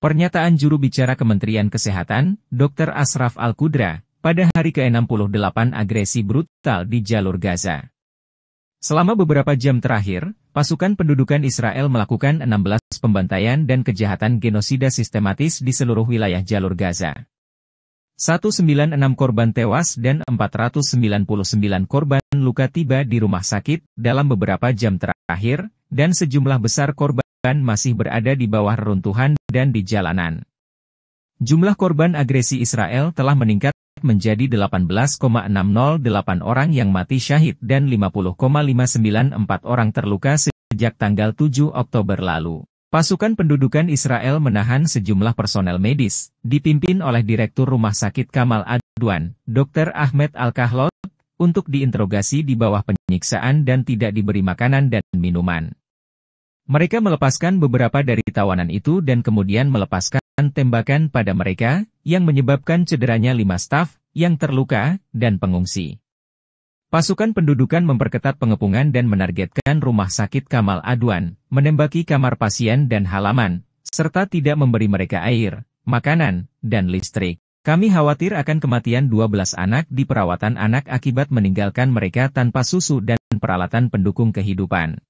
Pernyataan juru bicara Kementerian Kesehatan, Dr. Ashraf Al-Qudra, pada hari ke-68 agresi brutal di jalur Gaza. Selama beberapa jam terakhir, pasukan pendudukan Israel melakukan 16 pembantaian dan kejahatan genosida sistematis di seluruh wilayah jalur Gaza. 196 korban tewas dan 499 korban luka tiba di rumah sakit dalam beberapa jam terakhir, dan sejumlah besar korban masih berada di bawah reruntuhan dan di jalanan. Jumlah korban agresi Israel telah meningkat menjadi 18,608 orang yang mati syahid dan 50,594 orang terluka sejak tanggal 7 Oktober lalu. Pasukan pendudukan Israel menahan sejumlah personel medis, dipimpin oleh Direktur Rumah Sakit Kamal Adwan, Dr. Ahmed Al-Kahlot, untuk diinterogasi di bawah penyiksaan dan tidak diberi makanan dan minuman. Mereka melepaskan beberapa dari tawanan itu dan kemudian melepaskan tembakan pada mereka, yang menyebabkan cederanya 5 staf, yang terluka, dan pengungsi. Pasukan pendudukan memperketat pengepungan dan menargetkan rumah sakit Kamal Adwan, menembaki kamar pasien dan halaman, serta tidak memberi mereka air, makanan, dan listrik. Kami khawatir akan kematian 12 anak di perawatan anak akibat meninggalkan mereka tanpa susu dan peralatan pendukung kehidupan.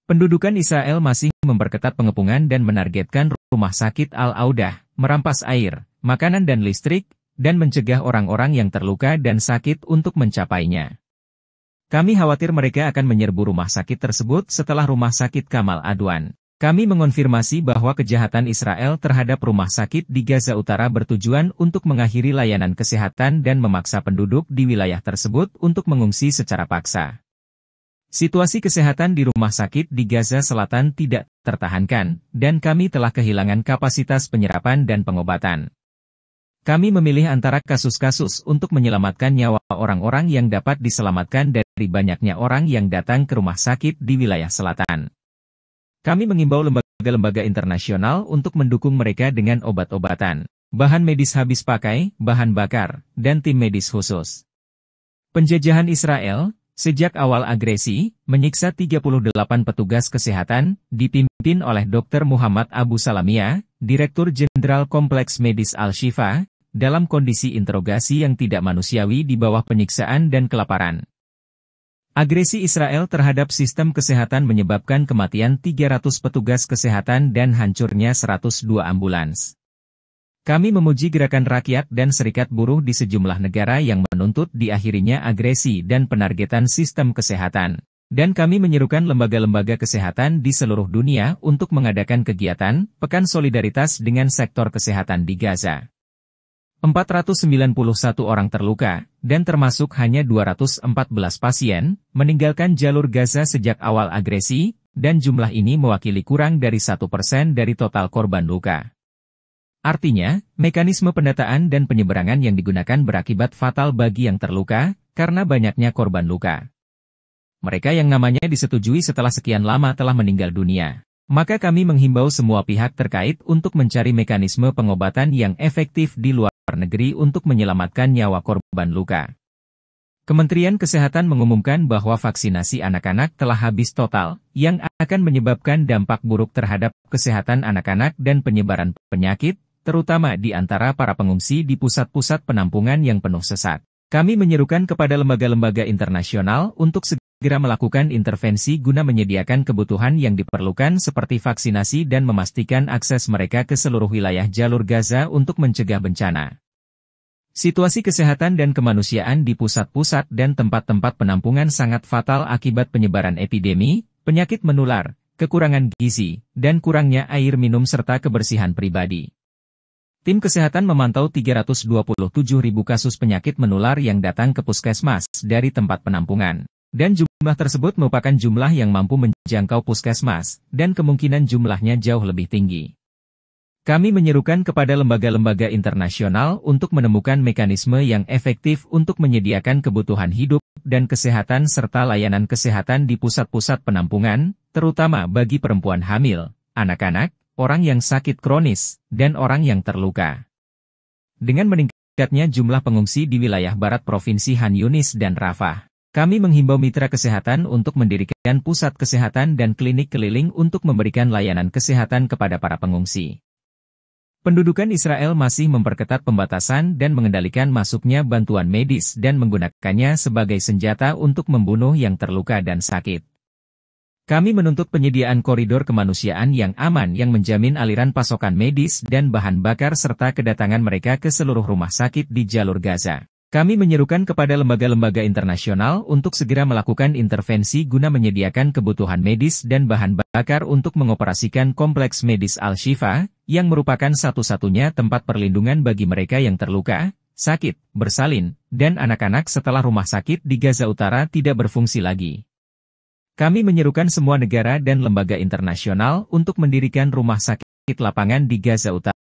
Pendudukan Israel masih memperketat pengepungan dan menargetkan rumah sakit Al-Audah, merampas air, makanan dan listrik, dan mencegah orang-orang yang terluka dan sakit untuk mencapainya. Kami khawatir mereka akan menyerbu rumah sakit tersebut setelah rumah sakit Kamal Adwan. Kami mengonfirmasi bahwa kejahatan Israel terhadap rumah sakit di Gaza Utara bertujuan untuk mengakhiri layanan kesehatan dan memaksa penduduk di wilayah tersebut untuk mengungsi secara paksa. Situasi kesehatan di rumah sakit di Gaza Selatan tidak tertahankan, dan kami telah kehilangan kapasitas penyerapan dan pengobatan. Kami memilih antara kasus-kasus untuk menyelamatkan nyawa orang-orang yang dapat diselamatkan dari banyaknya orang yang datang ke rumah sakit di wilayah selatan. Kami mengimbau lembaga-lembaga internasional untuk mendukung mereka dengan obat-obatan, bahan medis habis pakai, bahan bakar, dan tim medis khusus. Penjajahan Israel sejak awal agresi, menyiksa 38 petugas kesehatan, dipimpin oleh Dr. Muhammad Abu Salamia, Direktur Jenderal Kompleks Medis Al-Shifa, dalam kondisi interogasi yang tidak manusiawi di bawah penyiksaan dan kelaparan. Agresi Israel terhadap sistem kesehatan menyebabkan kematian 300 petugas kesehatan dan hancurnya 102 ambulans. Kami memuji gerakan rakyat dan serikat buruh di sejumlah negara yang menuntut diakhirinya agresi dan penargetan sistem kesehatan. Dan kami menyerukan lembaga-lembaga kesehatan di seluruh dunia untuk mengadakan kegiatan Pekan Solidaritas dengan sektor kesehatan di Gaza. 491 orang terluka, dan termasuk hanya 214 pasien, meninggalkan jalur Gaza sejak awal agresi, dan jumlah ini mewakili kurang dari 1% dari total korban luka. Artinya, mekanisme pendataan dan penyeberangan yang digunakan berakibat fatal bagi yang terluka, karena banyaknya korban luka. Mereka yang namanya disetujui setelah sekian lama telah meninggal dunia. Maka kami menghimbau semua pihak terkait untuk mencari mekanisme pengobatan yang efektif di luar negeri untuk menyelamatkan nyawa korban luka. Kementerian Kesehatan mengumumkan bahwa vaksinasi anak-anak telah habis total, yang akan menyebabkan dampak buruk terhadap kesehatan anak-anak dan penyebaran penyakit, terutama di antara para pengungsi di pusat-pusat penampungan yang penuh sesak. Kami menyerukan kepada lembaga-lembaga internasional untuk segera melakukan intervensi guna menyediakan kebutuhan yang diperlukan seperti vaksinasi dan memastikan akses mereka ke seluruh wilayah jalur Gaza untuk mencegah bencana. Situasi kesehatan dan kemanusiaan di pusat-pusat dan tempat-tempat penampungan sangat fatal akibat penyebaran epidemi, penyakit menular, kekurangan gizi, dan kurangnya air minum serta kebersihan pribadi. Tim kesehatan memantau 327.000 kasus penyakit menular yang datang ke puskesmas dari tempat penampungan. Dan jumlah tersebut merupakan jumlah yang mampu menjangkau puskesmas, dan kemungkinan jumlahnya jauh lebih tinggi. Kami menyerukan kepada lembaga-lembaga internasional untuk menemukan mekanisme yang efektif untuk menyediakan kebutuhan hidup dan kesehatan serta layanan kesehatan di pusat-pusat penampungan, terutama bagi perempuan hamil, anak-anak, orang yang sakit kronis, dan orang yang terluka. Dengan meningkatnya jumlah pengungsi di wilayah barat Provinsi Han Yunis dan Rafah, kami menghimbau mitra kesehatan untuk mendirikan pusat kesehatan dan klinik keliling untuk memberikan layanan kesehatan kepada para pengungsi. Pendudukan Israel masih memperketat pembatasan dan mengendalikan masuknya bantuan medis dan menggunakannya sebagai senjata untuk membunuh yang terluka dan sakit. Kami menuntut penyediaan koridor kemanusiaan yang aman yang menjamin aliran pasokan medis dan bahan bakar serta kedatangan mereka ke seluruh rumah sakit di jalur Gaza. Kami menyerukan kepada lembaga-lembaga internasional untuk segera melakukan intervensi guna menyediakan kebutuhan medis dan bahan bakar untuk mengoperasikan kompleks medis Al-Shifa, yang merupakan satu-satunya tempat perlindungan bagi mereka yang terluka, sakit, bersalin, dan anak-anak setelah rumah sakit di Gaza Utara tidak berfungsi lagi. Kami menyerukan semua negara dan lembaga internasional untuk mendirikan rumah sakit lapangan di Gaza Utara.